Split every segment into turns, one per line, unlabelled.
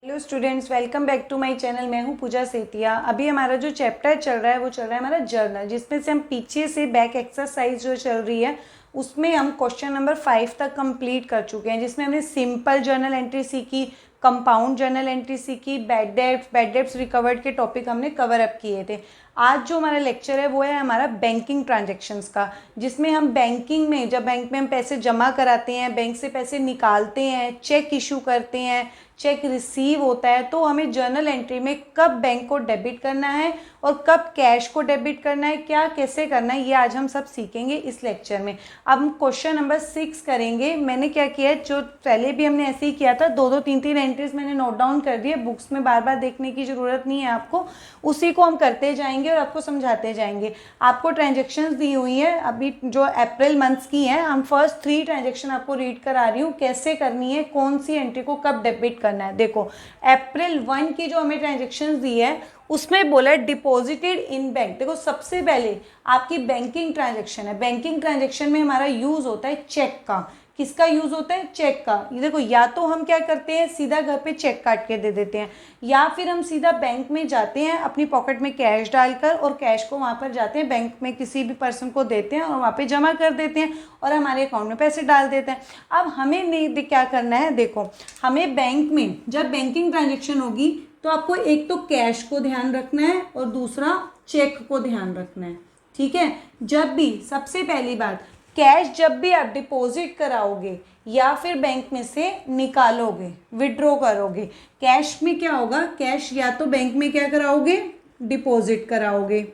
Hello students, welcome back to my channel. मैं हूं पूजा सेतिया। अभी हमारा जो चैप्टर चल रहा है वो चल रहा है हमारा जर्नल, जिसमें से हम पीछे से बैक एक्सरसाइज जो चल रही है उसमें हम क्वेश्चन नंबर 5 तक कंप्लीट कर चुके हैं, जिसमें हमने सिंपल जर्नल एंट्री सीखी, कंपाउंड जर्नल एंट्री सीखी, बैड डेब्ट्स रिकवर्ड के टॉपिक हमने कवर अप किए थे। आज जो हमारा लेक्चर है वो है हमारा बैंकिंग ट्रांजैक्शंस का, जिसमें हम बैंकिंग में जब बैंक में हम पैसे जमा कराते हैं, बैंक से पैसे निकालते हैं, चेक इशू करते हैं, चेक रिसीव होता है, तो हमें जर्नल एंट्री में कब बैंक को डेबिट करना है और कब कैश को डेबिट करना है, क्या कैसे करना है, ये आज हम सब सीखेंगे इस लेक्चर में। अब हम क्वेश्चन नंबर 6 करेंगे। मैंने क्या किया है, जो पहले भी हमने ऐसे ही किया था, दो तीन एंट्रीज मैंने नोट डाउन कर दिए। बुक्स में बार बार देखने की ज़रूरत नहीं है आपको, उसी को हम करते जाएंगे और आपको समझाते जाएंगे। आपको ट्रांजेक्शन्स दी हुई है अभी जो अप्रैल मंथ्स की हैं। हम फर्स्ट 3 ट्रांजेक्शन आपको रीड करा रही हूँ, कैसे करनी है, कौन सी एंट्री को कब डेबिट करना है। देखो, अप्रैल 1 की जो हमें ट्रांजेक्शन्स दी है उसमें बोला है डिपॉजिटेड इन बैंक। देखो, सबसे पहले आपकी बैंकिंग ट्रांजेक्शन है। बैंकिंग ट्रांजेक्शन में हमारा यूज होता है चेक का। किसका यूज होता है? चेक का। ये देखो, या तो हम क्या करते हैं, सीधा घर पे चेक काट के दे देते हैं, या फिर हम सीधा बैंक में जाते हैं अपनी पॉकेट में कैश डालकर, और कैश को वहाँ पर जाते हैं बैंक में किसी भी पर्सन को देते हैं और वहाँ पे जमा कर देते हैं और हमारे अकाउंट में पैसे डाल देते हैं। अब हमें नहीं क्या करना है, देखो, हमें बैंक में जब बैंकिंग ट्रांजेक्शन होगी तो आपको एक तो कैश को ध्यान रखना है और दूसरा चेक को ध्यान रखना है। ठीक है, जब भी, सबसे पहली बात, कैश जब भी आप डिपॉजिट कराओगे या फिर बैंक में से निकालोगे, विड्रॉ करोगे, कैश में क्या होगा, कैश या तो बैंक में क्या कराओगे, डिपॉजिट कराओगे,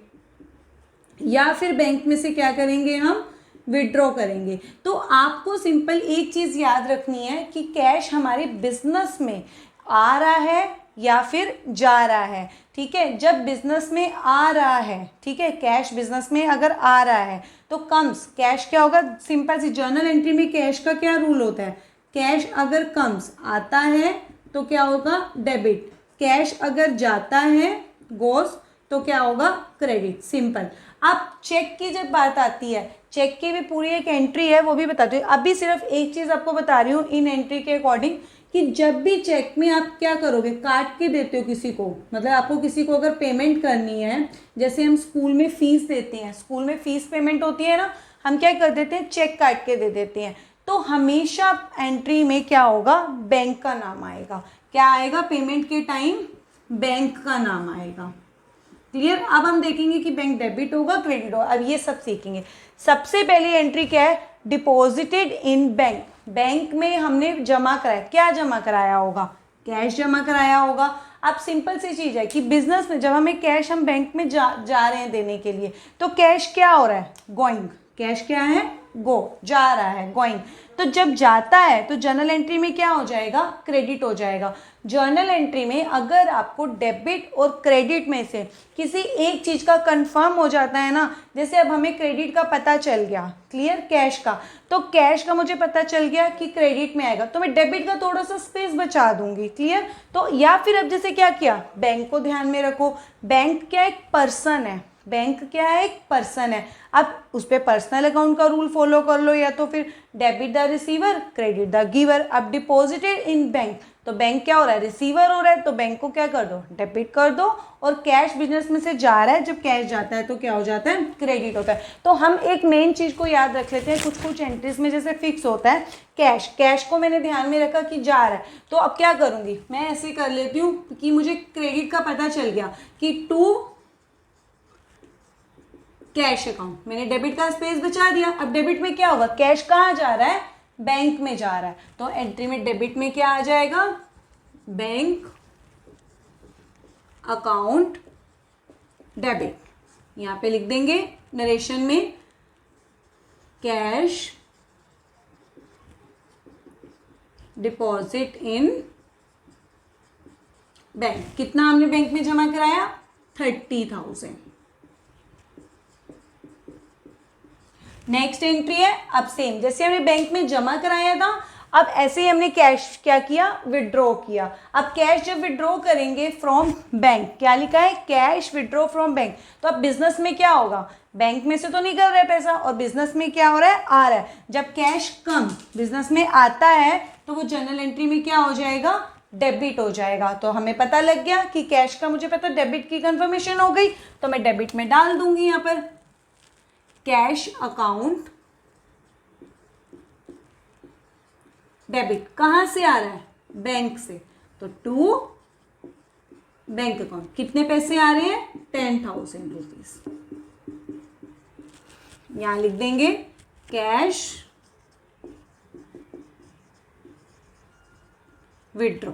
या फिर बैंक में से क्या करेंगे, हम विड्रॉ करेंगे। तो आपको सिंपल एक चीज याद रखनी है कि कैश हमारे बिजनेस में आ रहा है या फिर जा रहा है। ठीक है, जब बिजनेस में आ रहा है, ठीक है, कैश बिजनेस में अगर आ रहा है तो कम्स, कैश क्या होगा, सिंपल सी जर्नल एंट्री में कैश का क्या रूल होता है, कैश अगर कम्स आता है तो क्या होगा, डेबिट। कैश अगर जाता है, गोस, तो क्या होगा, क्रेडिट। सिंपल। अब चेक की जब बात आती है, चेक की भी पूरी एक एंट्री है, वो भी बताती हूँ। अभी सिर्फ एक चीज आपको बता रही हूँ इन एंट्री के अकॉर्डिंग, कि जब भी चेक में आप क्या करोगे, काट के देते हो किसी को, मतलब आपको किसी को अगर पेमेंट करनी है, जैसे हम स्कूल में फीस देते हैं, स्कूल में फीस पेमेंट होती है ना, हम क्या कर देते हैं, चेक काट के दे देते हैं। तो हमेशा एंट्री में क्या होगा, बैंक का नाम आएगा। क्या आएगा, पेमेंट के टाइम बैंक का नाम आएगा। क्लियर। अब हम देखेंगे कि बैंक डेबिट होगा, क्रेडिट होगा। अब ये सब सीखेंगे। सबसे पहली एंट्री क्या है, डिपॉजिटेड इन बैंक। बैंक में हमने जमा कराया, क्या जमा कराया होगा, कैश जमा कराया होगा। अब सिंपल सी चीज है कि बिजनेस में जब हमें कैश, हम बैंक में जा रहे हैं देने के लिए, तो कैश क्या हो रहा है, गोइंग। कैश क्या है, गो, जा रहा है, गोइंग। तो जब जाता है तो जर्नल एंट्री में क्या हो जाएगा, क्रेडिट हो जाएगा। जर्नल एंट्री में अगर आपको डेबिट और क्रेडिट में से किसी एक चीज का कंफर्म हो जाता है ना, जैसे अब हमें क्रेडिट का पता चल गया, क्लियर, कैश का, तो कैश का मुझे पता चल गया कि क्रेडिट में आएगा, तो मैं डेबिट का थोड़ा सा स्पेस बचा दूंगी। क्लियर। तो या फिर अब जैसे क्या किया, बैंक को ध्यान में रखो, बैंक क्या एक पर्सन है, बैंक क्या है, एक पर्सन है। अब उस पर पर्सनल अकाउंट का रूल फॉलो कर लो, या तो फिर debit the receiver, credit the giver. अब डिपॉजिटेड इन बैंक, तो बैंक क्या हो रहा है, रिसीवर हो रहा है, तो बैंक को क्या कर दो, डेबिट कर दो। और कैश बिजनेस में से जा रहा है, जब कैश जाता है तो क्या हो जाता है, क्रेडिट होता है। तो हम एक मेन चीज को याद रख लेते हैं, कुछ कुछ एंट्रीज में जैसे फिक्स होता है कैश, कैश को मैंने ध्यान में रखा कि जा रहा है, तो अब क्या करूंगी, मैं ऐसे कर लेती हूँ कि मुझे क्रेडिट का पता चल गया कि टू कैश अकाउंट, मैंने डेबिट का स्पेस बचा दिया। अब डेबिट में क्या होगा, कैश कहाँ जा रहा है, बैंक में जा रहा है, तो एंट्री में डेबिट में क्या आ जाएगा, बैंक अकाउंट डेबिट। यहां पे लिख देंगे नरेशन में, कैश डिपॉजिट इन बैंक। कितना हमने बैंक में जमा कराया, 30,000। नेक्स्ट एंट्री है, अब सेम जैसे हमने बैंक में जमा कराया था, अब ऐसे ही हमने कैश क्या किया, विड्रॉ किया। अब कैश जब विड्रॉ करेंगे फ्रॉम बैंक, क्या लिखा है, कैश विड्रॉ फ्रॉम बैंक, तो अब बिजनेस में क्या होगा, बैंक में से तो निकल रहा है पैसा और बिजनेस में क्या हो रहा है, आ रहा है। जब कैश कम बिजनेस में आता है तो वो जर्नल एंट्री में क्या हो जाएगा, डेबिट हो जाएगा। तो हमें पता लग गया कि कैश का मुझे पता डेबिट की कंफर्मेशन हो गई, तो मैं डेबिट में डाल दूंगी यहाँ पर कैश अकाउंट डेबिट। कहाँ से आ रहा है? बैंक से। तो टू बैंक अकाउंट। कितने पैसे आ रहे हैं? 10,000 रुपीज। यहां लिख देंगे कैश विड्रॉ।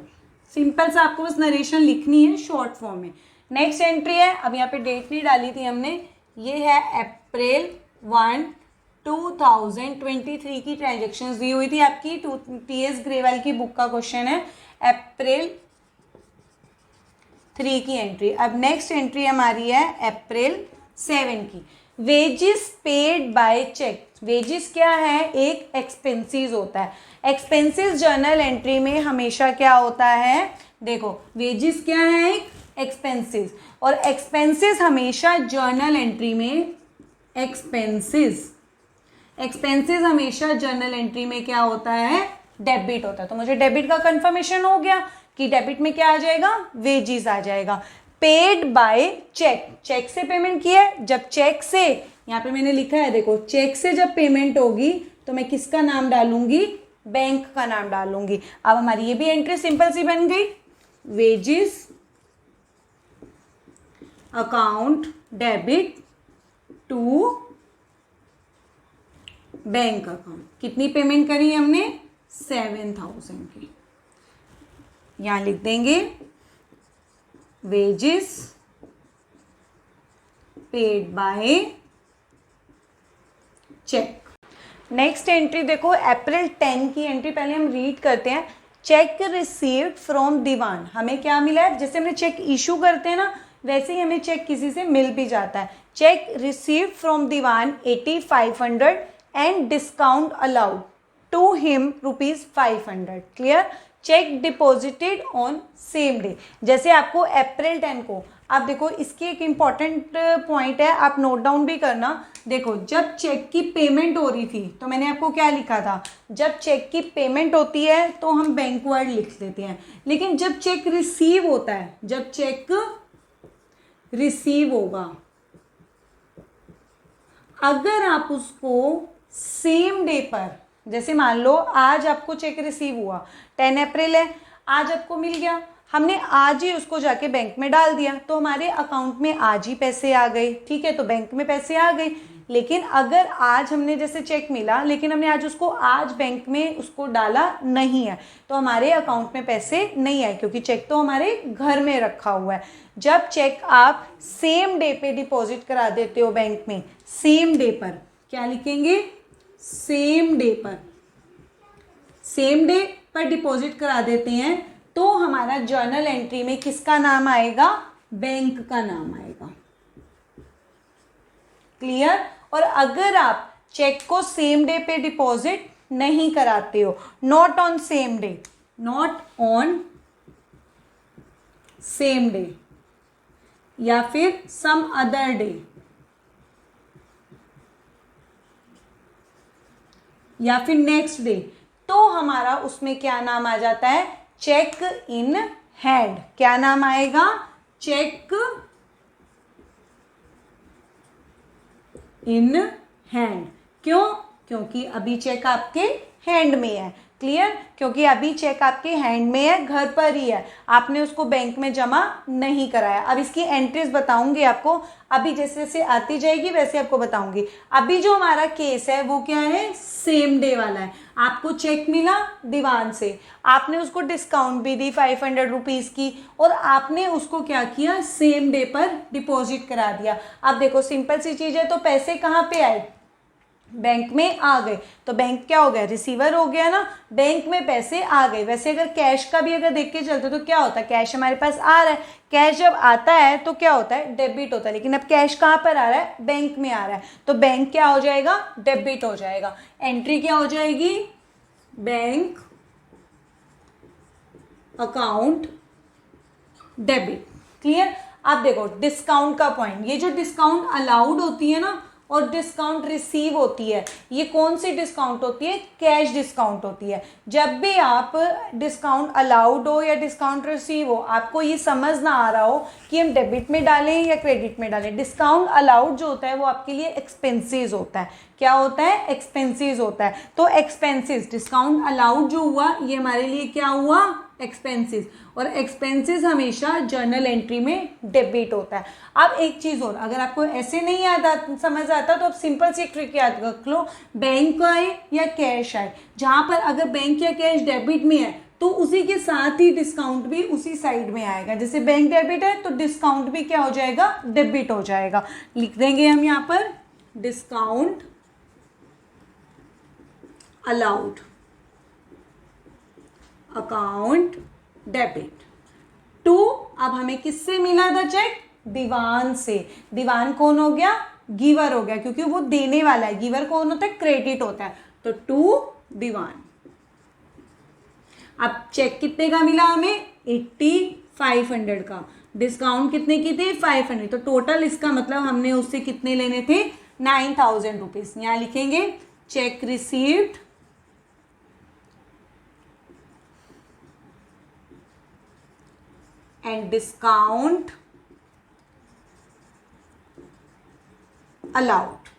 सिंपल सा आपको बस नरेशन लिखनी है शॉर्ट फॉर्म में। नेक्स्ट एंट्री है, अब यहाँ पे डेट नहीं डाली थी हमने, ये है अप्रैल 1 2023 की ट्रांजेक्शन्स दी हुई थी आपकी। TS ग्रेवाल की बुक का क्वेश्चन है, अप्रैल 3 की एंट्री। अब नेक्स्ट एंट्री हमारी है अप्रैल 7 की। Wages paid by cheque. Wages क्या है? एक एक्सपेंसेस होता है। एक्सपेंसेस जर्नल एंट्री में हमेशा क्या होता है? देखो वेजिस क्या है? एक एक्सपेंसेस। और एक्सपेंसेस हमेशा जर्नल एंट्री में एक्सपेंसेस हमेशा जर्नल एंट्री में क्या होता है? डेबिट होता है। तो मुझे डेबिट का कंफर्मेशन हो गया कि डेबिट में क्या आ जाएगा? वेजिस आ जाएगा। Paid by cheque. चेक से पेमेंट किया है। जब चेक से, यहाँ पे मैंने लिखा है देखो, चेक से जब पेमेंट होगी तो मैं किसका नाम डालूंगी? बैंक का नाम डालूंगी। अब हमारी ये भी एंट्री सिंपल सी बन गई, wages account debit to bank account. कितनी पेमेंट करी हमने? 7,000 की। यहां लिख देंगे wages paid by cheque. Next entry देखो अप्रैल 10 की एंट्री, पहले हम रीड करते हैं। चेक रिसीव्ड फ्रॉम दीवान। हमें क्या मिला है? जैसे हमने चेक इशू करते हैं ना, वैसे ही हमें चेक किसी से मिल भी जाता है। Cheque received from Dewan 8500 and discount allowed to him ₹500। Clear? Cheque deposited on same day. जैसे आपको अप्रैल 10 को, आप देखो इसकी एक इंपॉर्टेंट पॉइंट है, आप नोट डाउन भी करना। देखो जब चेक की पेमेंट हो रही थी तो मैंने आपको क्या लिखा था? जब चेक की पेमेंट होती है तो हम बैंक वर्ड लिख देते हैं, लेकिन जब चेक रिसीव होता है, जब चेक रिसीव होगा, अगर आप उसको सेम डे पर, जैसे मान लो आज आपको चेक रिसीव हुआ, 10 अप्रैल है, आज आपको मिल गया, हमने आज ही उसको जाके बैंक में डाल दिया तो हमारे अकाउंट में आज ही पैसे आ गए। ठीक है, तो बैंक में पैसे आ गए। लेकिन अगर आज हमने जैसे चेक मिला लेकिन हमने आज उसको आज बैंक में उसको डाला नहीं है तो हमारे अकाउंट में पैसे नहीं आए, क्योंकि चेक तो हमारे घर में रखा हुआ है। जब चेक आप सेम डे पे डिपॉजिट करा देते हो बैंक में, सेम डे पर, क्या लिखेंगे? सेम डे पर, सेम डे पर डिपॉजिट करा देते हैं तो हमारा जर्नल एंट्री में किसका नाम आएगा? बैंक का नाम आएगा। क्लियर? और अगर आप चेक को सेम डे पे डिपॉजिट नहीं कराते हो, not on same day, not on same day, या फिर सम अदर डे, या फिर नेक्स्ट डे, तो हमारा उसमें क्या नाम आ जाता है? Cheque in hand. क्या नाम आएगा? Cheque in hand. क्यों? क्योंकि अभी चेक आपके हैंड में है। क्लियर? क्योंकि अभी चेक आपके हैंड में है, घर पर ही है, आपने उसको बैंक में जमा नहीं कराया। अब इसकी एंट्रीज बताऊंगी आपको, अभी जैसे जैसे आती जाएगी वैसे आपको बताऊंगी। अभी जो हमारा केस है वो क्या है? सेम डे वाला है। आपको चेक मिला दीवान से, आपने उसको डिस्काउंट भी दी 500 रुपीज़ की, और आपने उसको क्या किया? सेम डे पर डिपॉजिट करा दिया। अब देखो सिंपल सी चीज़ है, तो पैसे कहाँ पे आए? बैंक में आ गए। तो बैंक क्या हो गया? रिसीवर हो गया ना, बैंक में पैसे आ गए। वैसे अगर कैश का भी अगर देख के चलते तो क्या होता है? कैश हमारे पास आ रहा है, कैश जब आता है तो क्या होता है? डेबिट होता है। लेकिन अब कैश कहाँ पर आ रहा है? बैंक में आ रहा है, तो बैंक क्या हो जाएगा? डेबिट हो जाएगा। एंट्री क्या हो जाएगी? Bank account debit. क्लियर? अब देखो डिस्काउंट का पॉइंट, ये जो डिस्काउंट अलाउड होती है ना, और डिस्काउंट रिसीव होती है। ये कौन सी डिस्काउंट होती है? कैश डिस्काउंट होती है। जब भी आप डिस्काउंट अलाउड हो या डिस्काउंट रिसीव हो, आपको ये समझ ना आ रहा हो कि हम डेबिट में डालें या क्रेडिट में डालें, डिस्काउंट अलाउड जो होता है वो आपके लिए एक्सपेंसेस होता है। क्या होता है? एक्सपेंसेस होता है। तो एक्सपेंसेस, डिस्काउंट अलाउड जो हुआ ये हमारे लिए क्या हुआ? एक्सपेंसेस। और एक्सपेंसेस हमेशा जर्नल एंट्री में डेबिट होता है। अब एक चीज़ और, अगर आपको ऐसे नहीं समझ आता तो आप सिंपल सी एक ट्रिक याद रख लो, बैंक आए या कैश आए, जहाँ पर अगर बैंक या कैश डेबिट में है तो उसी के साथ ही डिस्काउंट भी उसी साइड में आएगा। जैसे बैंक डेबिट है तो डिस्काउंट भी क्या हो जाएगा? डेबिट हो जाएगा। लिख देंगे हम यहाँ पर discount allowed account debit to. अब हमें किससे मिला था चेक? दीवान से। दीवान कौन हो गया? गिवर हो गया, क्योंकि वो देने वाला है। गिवर कौन होता है? क्रेडिट होता है। तो टू दीवान। अब चेक कितने का मिला हमें? 8500 का। डिस्काउंट कितने की थी? 500। तो टोटल इसका मतलब हमने उससे कितने लेने थे? 9000 रुपीज। यहां लिखेंगे check received and discount allowed.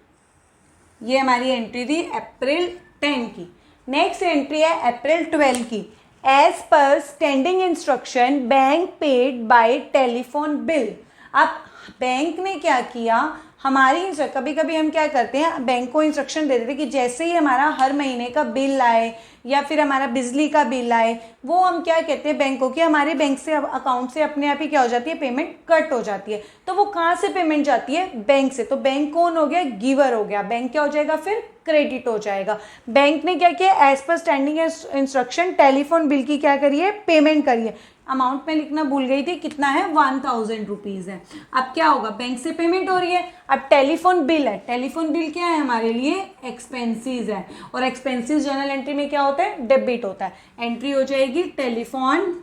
ये हमारी एंट्री थी अप्रैल 10 की। नेक्स्ट एंट्री है अप्रैल 12 की। As per standing instruction bank paid by telephone bill. अब बैंक ने क्या किया, हमारी कभी कभी हम क्या करते हैं, बैंक को इंस्ट्रक्शन दे देते कि जैसे ही हमारा हर महीने का बिल आए या फिर हमारा बिजली का बिल आए, वो हम क्या कहते हैं बैंक को कि हमारे बैंक से अकाउंट से अपने आप ही क्या हो जाती है? पेमेंट कट हो जाती है। तो वो कहाँ से पेमेंट जाती है? बैंक से। तो बैंक कौन हो गया? गिवर हो गया। बैंक क्या हो जाएगा फिर? क्रेडिट हो जाएगा। बैंक ने क्या किया? As per standing instruction telephone bill की क्या करिए? पेमेंट करिए। अमाउंट में लिखना भूल गई थी, कितना है? 1000 रुपीज है। अब क्या होगा? बैंक से पेमेंट हो रही है। अब टेलीफोन बिल है। टेलीफोन बिल क्या है? हमारे लिए एक्सपेंसेस है। और एक्सपेंसेस जर्नल एंट्री में क्या होता है? डेबिट होता है। एंट्री हो जाएगी टेलीफोन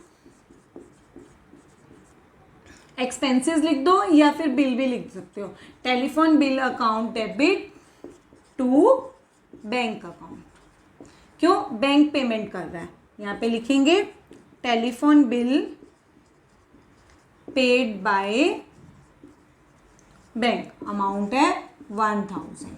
एक्सपेंसेस लिख दो या फिर बिल भी लिख सकते हो। Telephone bill account debit to bank account. क्यों? बैंक पेमेंट कर रहा है। यहाँ पे लिखेंगे telephone bill paid by bank, amount है 1000।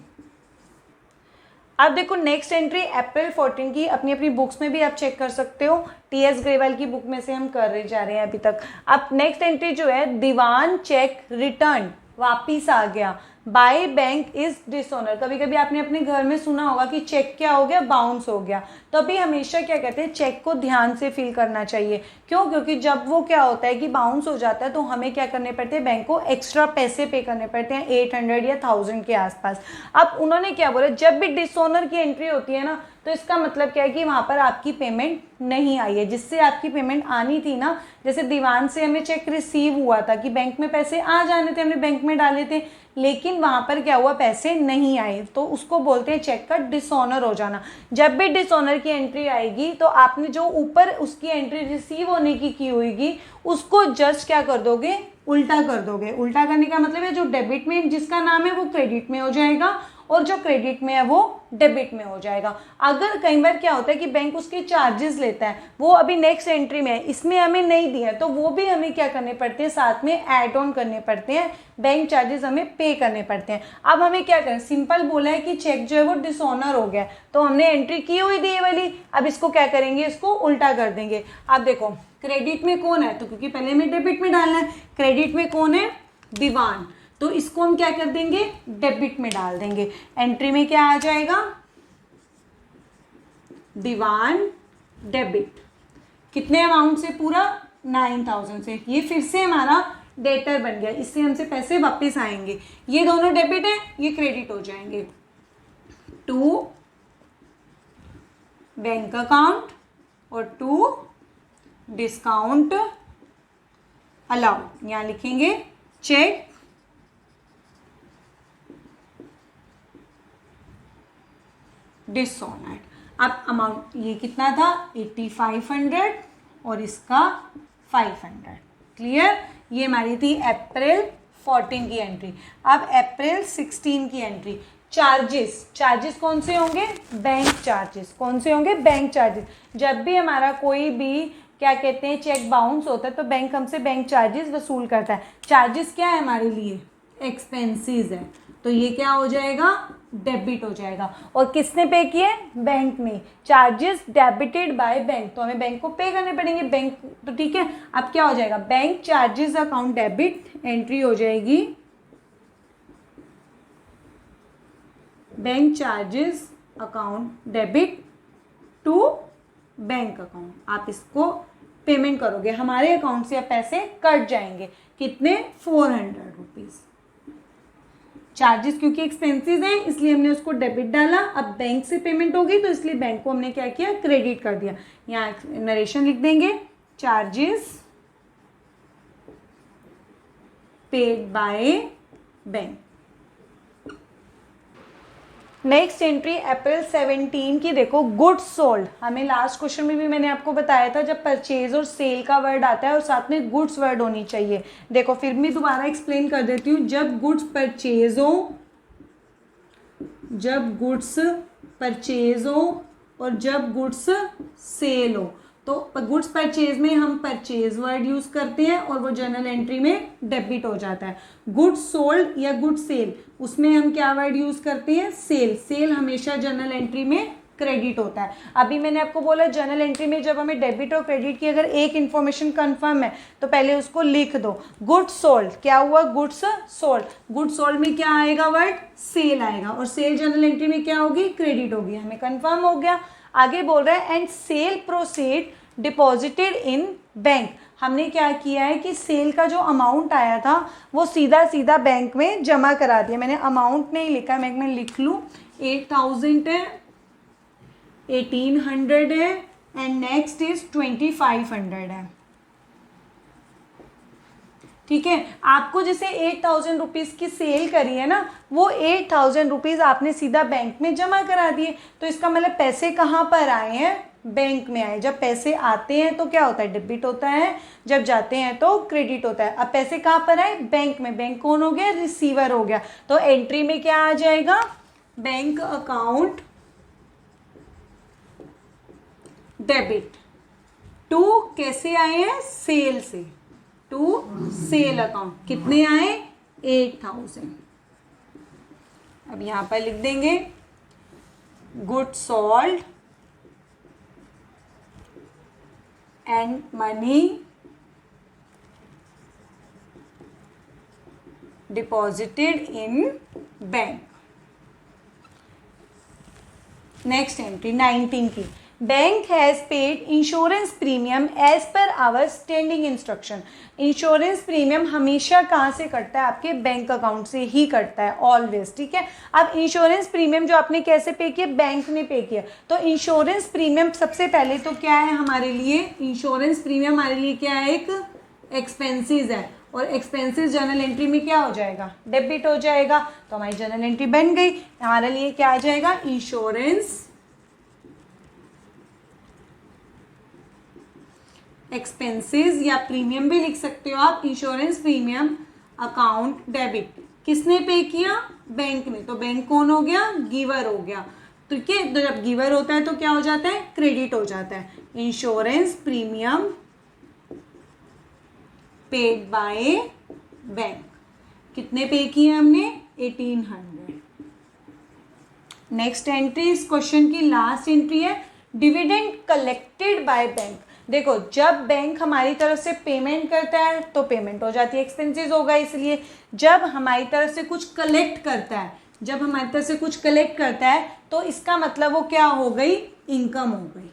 अब देखो नेक्स्ट एंट्री अप्रैल 14 की, अपनी अपनी बुक्स में भी आप चेक कर सकते हो। टीएस ग्रेवाल की बुक में से हम कर रहे जा रहे हैं अभी तक। अब नेक्स्ट एंट्री जो है, दीवान चेक रिटर्न, वापिस आ गया, बाय बैंक इज डिसऑनर। कभी कभी आपने अपने घर में सुना होगा कि चेक क्या हो गया? बाउंस हो गया। तो अभी हमेशा क्या कहते हैं? चेक को ध्यान से फिल करना चाहिए। क्यों? क्योंकि जब वो क्या होता है कि बाउंस हो जाता है तो हमें क्या करने पड़ते हैं? बैंक को एक्स्ट्रा पैसे पे करने पड़ते हैं, 800 या 1000 के आसपास। अब उन्होंने क्या बोला, जब भी डिसऑनर की एंट्री होती है ना, तो इसका मतलब क्या है कि वहां पर आपकी पेमेंट नहीं आई है। जिससे आपकी पेमेंट आनी थी ना, जैसे दीवान से हमें चेक रिसीव हुआ था कि बैंक में पैसे आ जाने थे, हमने बैंक में डाले थे, लेकिन वहां पर क्या हुआ? पैसे नहीं आए। तो उसको बोलते हैं चेक का डिसऑनर हो जाना। जब भी डिसऑनर की एंट्री आएगी तो आपने जो ऊपर उसकी एंट्री रिसीव होने की होगी, उसको जस्ट क्या कर दोगे? उल्टा कर दोगे। उल्टा करने का मतलब है जो डेबिट में जिसका नाम है वो क्रेडिट में हो जाएगा और जो क्रेडिट में है वो डेबिट में हो जाएगा। अगर कई बार क्या होता है कि बैंक उसके चार्जेस लेता है, वो अभी नेक्स्ट एंट्री में है, इसमें हमें नहीं दिया, तो वो भी हमें क्या करने पड़ते हैं? साथ में ऐड ऑन करने पड़ते हैं। बैंक चार्जेस हमें पे करने पड़ते हैं। अब हमें क्या करें? सिंपल बोला है कि चेक जो है वो डिसऑनर हो गया, तो हमने एंट्री की हुई थी ये वाली। अब इसको क्या करेंगे? इसको उल्टा कर देंगे। अब देखो क्रेडिट में कौन है? तो क्योंकि पहले हमें डेबिट में डालना है, क्रेडिट में कौन है? दीवान। तो इसको हम क्या कर देंगे? डेबिट में डाल देंगे। एंट्री में क्या आ जाएगा? दीवान डेबिट। कितने अमाउंट से? पूरा 9000 से। ये फिर से हमारा डेटर बन गया, इससे हमसे पैसे वापस आएंगे। ये दोनों डेबिट है, ये क्रेडिट हो जाएंगे। टू बैंक अकाउंट और टू डिस्काउंट अलाउड। यहां लिखेंगे चेक डिसऑनर्ड। अब अमाउंट ये कितना था? 8500 और इसका 500। क्लियर? ये हमारी थी अप्रैल 14 की एंट्री। अब अप्रैल 16 की एंट्री। चार्जेस कौन से होंगे? Bank charges. कौन से होंगे? Bank charges. जब भी हमारा कोई भी क्या कहते हैं चेक बाउंस होता है तो बैंक हमसे बैंक चार्जेस वसूल करता है। चार्जेस क्या है हमारे लिए? एक्सपेंसेस है, तो ये क्या हो जाएगा? डेबिट हो जाएगा। और किसने पे किए? बैंक ने। चार्जेस डेबिटेड बाय बैंक, तो हमें बैंक को पे करने पड़ेंगे। बैंक तो ठीक है। अब क्या हो जाएगा? Bank charges account debit, entry हो जाएगी bank charges account debit to bank account. आप इसको पेमेंट करोगे, हमारे अकाउंट से पैसे कट जाएंगे। कितने? 400 रुपीज। चार्जेस क्योंकि एक्सपेंसेस हैं इसलिए हमने उसको डेबिट डाला। अब बैंक से पेमेंट होगी तो इसलिए बैंक को हमने क्या किया? क्रेडिट कर दिया। यहाँ नरेशन लिख देंगे, charges paid by bank. Next entry April 17 की। देखो, गुड्स सोल्ड। हमें लास्ट क्वेश्चन में भी मैंने आपको बताया था जब परचेज और सेल का वर्ड आता है और साथ में गुड्स वर्ड होनी चाहिए। देखो फिर भी दोबारा एक्सप्लेन कर देती हूँ। जब गुड्स परचेज हो और जब गुड्स सेल हो, तो गुड्स परचेज में हम परचेज वर्ड यूज करते हैं और वो जर्नल एंट्री में डेबिट हो जाता है। गुड्स सोल्ड या गुड्स सेल, उसमें हम क्या वर्ड यूज करते हैं? सेल। सेल हमेशा जर्नल एंट्री में क्रेडिट होता है। अभी मैंने आपको बोला जर्नल एंट्री में जब हमें डेबिट और क्रेडिट की अगर एक इन्फॉर्मेशन कंफर्म है तो पहले उसको लिख दो। गुड्स सोल्ड, क्या हुआ? Goods sold. गुड्स सोल्ड में क्या आएगा वर्ड? सेल आएगा। और सेल जर्नल एंट्री में क्या होगी? क्रेडिट होगी। हमें कंफर्म हो गया। आगे बोल रहा है and cell proceed deposited in bank. हमने क्या किया है कि सेल का जो अमाउंट आया था वो सीधा सीधा बैंक में जमा करा दिया। मैंने अमाउंट नहीं लिखा, मैं लिख लूँ 8000 है, 1800 है एंड नेक्स्ट इज 2500 है। ठीक है। आपको जैसे 8000 रुपीज़ की सेल करी है ना, वो 8000 रुपीज़ आपने सीधा बैंक में जमा करा दिए। तो इसका मतलब पैसे कहाँ पर आए हैं? बैंक में आए। जब पैसे आते हैं तो क्या होता है? डेबिट होता है। जब जाते हैं तो क्रेडिट होता है। अब पैसे कहाँ पर आए? बैंक में। बैंक कौन हो गया? रिसीवर हो गया। तो एंट्री में क्या आ जाएगा? बैंक अकाउंट डेबिट टू, कैसे आए हैं? सेल से। To sale account. कितने आए? 8000। अब यहां पर लिख देंगे goods sold and money deposited in bank. Next entry 19 की। Bank has paid insurance premium as per our standing instruction. Insurance premium हमेशा कहाँ से कटता है? आपके बैंक अकाउंट से ही कटता है, ऑलवेज। ठीक है। अब इंश्योरेंस प्रीमियम जो आपने कैसे पे किया? बैंक ने पे किया। तो इंश्योरेंस प्रीमियम सबसे पहले तो क्या है हमारे लिए? इंश्योरेंस प्रीमियम हमारे लिए क्या है? एक एक्सपेंसेस है। और एक्सपेंसेस जर्नल एंट्री में क्या हो जाएगा? डेबिट हो जाएगा। तो हमारी जर्नल एंट्री बन गई। हमारे लिए क्या आ जाएगा? इंश्योरेंस एक्सपेंसेस, या प्रीमियम भी लिख सकते हो आप। इंश्योरेंस प्रीमियम अकाउंट डेबिट किसने पे किया? बैंक ने। तो बैंक कौन हो गया? गिवर हो गया। ठीक है। तो जब गिवर होता है तो क्या हो जाता है? क्रेडिट हो जाता है। Insurance premium paid by bank. कितने पे किए हमने? 1800। नेक्स्ट एंट्री इस क्वेश्चन की लास्ट एंट्री है डिविडेंड कलेक्टेड बाय बैंक। देखो, जब बैंक हमारी तरफ से पेमेंट करता है तो पेमेंट हो जाती है, एक्सपेंसेस होगा। इसलिए जब हमारी तरफ से कुछ कलेक्ट करता है, जब हमारी तरफ से कुछ कलेक्ट करता है तो इसका मतलब वो क्या हो गई? इनकम हो गई।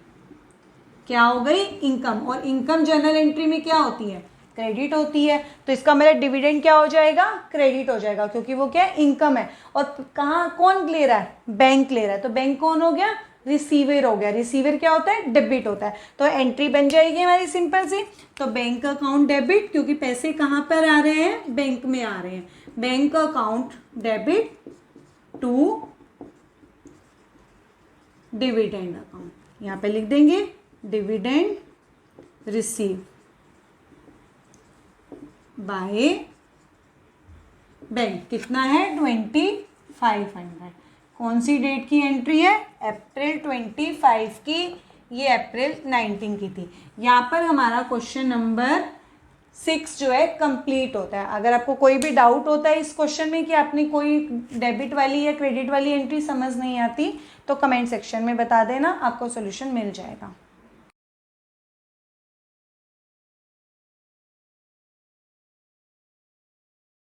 क्या हो गई? इनकम। और इनकम जर्नल एंट्री में क्या होती है? क्रेडिट होती है। तो इसका मतलब डिविडेंड क्या हो जाएगा? क्रेडिट हो जाएगा, क्योंकि वो क्या है? इनकम है। और कहाँ कौन ले रहा है? बैंक ले रहा है। तो बैंक कौन हो गया? रिसीवर हो गया। रिसीवर क्या होता है? डेबिट होता है। तो एंट्री बन जाएगी हमारी सिंपल सी। तो बैंक अकाउंट डेबिट, क्योंकि पैसे कहाँ पर आ रहे हैं? बैंक में आ रहे हैं। Bank account debit to dividend account. यहाँ पे लिख देंगे डिविडेंड रिसीव बाय बैंक कितना है 2500। कौन सी डेट की एंट्री है, अप्रैल 25 की, ये अप्रैल 19 की थी। यहाँ पर हमारा क्वेश्चन नंबर 6 जो है कंप्लीट होता है। अगर आपको कोई भी डाउट होता है इस क्वेश्चन में कि आपने कोई डेबिट वाली या क्रेडिट वाली एंट्री समझ नहीं आती तो कमेंट सेक्शन में बता देना, आपको सोल्यूशन मिल जाएगा।